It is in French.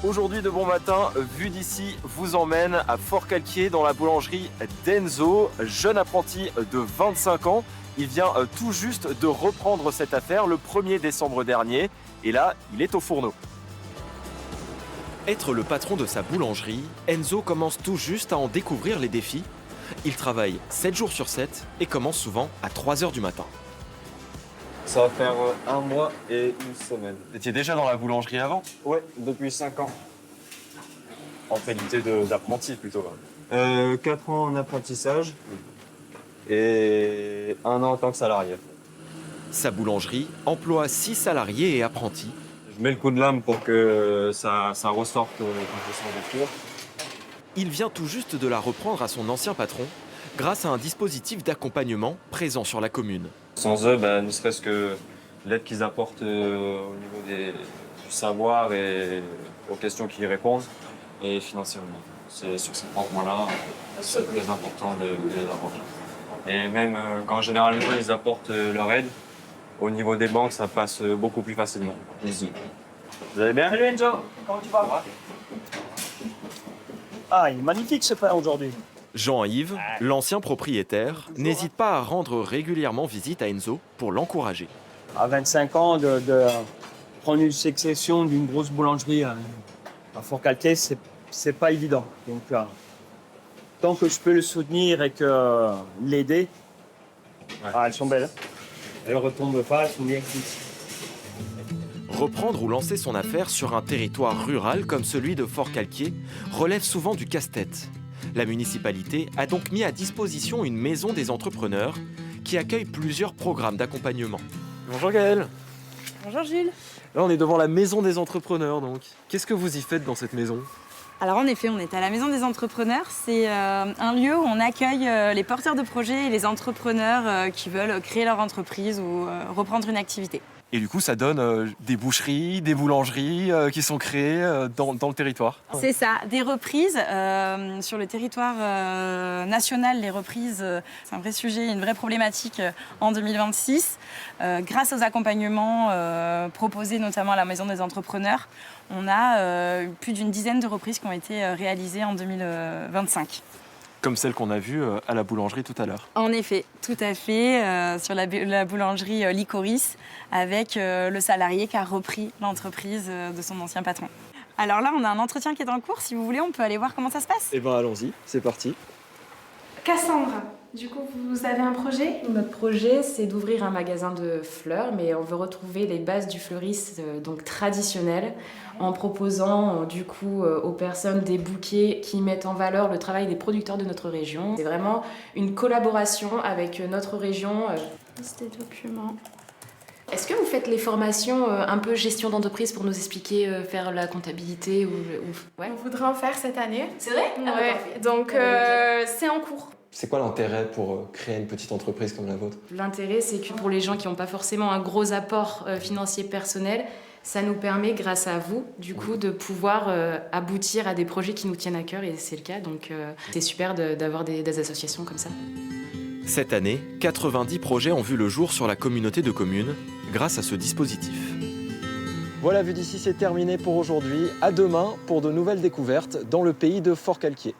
Aujourd'hui de bon matin, Vue d'ici vous emmène à Forcalquier dans la boulangerie d'Enzo, jeune apprenti de 25 ans. Il vient tout juste de reprendre cette affaire le 1er décembre dernier et là, il est au fourneau. Être le patron de sa boulangerie, Enzo commence tout juste à en découvrir les défis. Il travaille 7 jours sur 7 et commence souvent à 3 h du matin. Ça va faire 1 mois et 1 semaine. Vous étiez déjà dans la boulangerie avant? Ouais, depuis 5 ans. En qualité d'apprenti plutôt. 4 ans en apprentissage et 1 an en tant que salarié. Sa boulangerie emploie 6 salariés et apprentis. Je mets le coup de lame pour que ça ressorte quand je sors des cours. Il vient tout juste de la reprendre à son ancien patron grâce à un dispositif d'accompagnement présent sur la commune. Sans eux, ne serait-ce que l'aide qu'ils apportent au niveau du savoir et aux questions qu'ils répondent et financièrement. C'est sur ces points-là, c'est très important de les apporter. Et même quand généralement ils apportent leur aide, au niveau des banques, ça passe beaucoup plus facilement. Ici. Vous allez bien? Salut Enzo, comment tu vas? Ah, il est magnifique ce pain aujourd'hui. Jean-Yves, l'ancien propriétaire, n'hésite pas à rendre régulièrement visite à Enzo pour l'encourager. À 25 ans, de prendre une succession d'une grosse boulangerie à Forcalquier, c'est pas évident. Donc, tant que je peux le soutenir et que l'aider, elles sont belles. Elles ne retombent pas, elles sont bien cuites. Reprendre ou lancer son affaire sur un territoire rural comme celui de Forcalquier relève souvent du casse-tête. La municipalité a donc mis à disposition une maison des entrepreneurs qui accueille plusieurs programmes d'accompagnement. Bonjour Gaëlle. Bonjour Jules. Là on est devant la maison des entrepreneurs donc. Qu'est-ce que vous y faites dans cette maison? Alors en effet, on est à la Maison des Entrepreneurs. C'est un lieu où on accueille les porteurs de projets et les entrepreneurs qui veulent créer leur entreprise ou reprendre une activité. Et du coup, ça donne des boucheries, des boulangeries qui sont créées dans le territoire. C'est ça, des reprises. Sur le territoire national, les reprises, c'est un vrai sujet, une vraie problématique en 2026. Grâce aux accompagnements proposés notamment à la Maison des Entrepreneurs, on a plus d'une dizaine de reprises qui ont été réalisées en 2025. Comme celle qu'on a vue à la boulangerie tout à l'heure. En effet, tout à fait, sur la boulangerie Licoris, avec le salarié qui a repris l'entreprise de son ancien patron. Alors là, on a un entretien qui est en cours. Si vous voulez, on peut aller voir comment ça se passe. Eh bien, allons-y, c'est parti. Cassandre, du coup, vous avez un projet? Notre projet, c'est d'ouvrir un magasin de fleurs, mais on veut retrouver les bases du fleuriste donc traditionnel, en proposant du coup aux personnes des bouquets qui mettent en valeur le travail des producteurs de notre région. C'est vraiment une collaboration avec notre région. Des documents. Est-ce que vous faites les formations un peu gestion d'entreprise pour nous expliquer faire la comptabilité Ouais. On voudrait en faire cette année. C'est vrai? Ouais. Donc c'est en cours. C'est quoi l'intérêt pour créer une petite entreprise comme la vôtre? L'intérêt, c'est que pour les gens qui n'ont pas forcément un gros apport financier personnel, ça nous permet, grâce à vous, du coup, de pouvoir aboutir à des projets qui nous tiennent à cœur, et c'est le cas. Donc c'est super d'avoir des associations comme ça. Cette année, 90 projets ont vu le jour sur la communauté de communes grâce à ce dispositif. Voilà, Vue d'ici, c'est terminé pour aujourd'hui. À demain pour de nouvelles découvertes dans le pays de Forcalquier.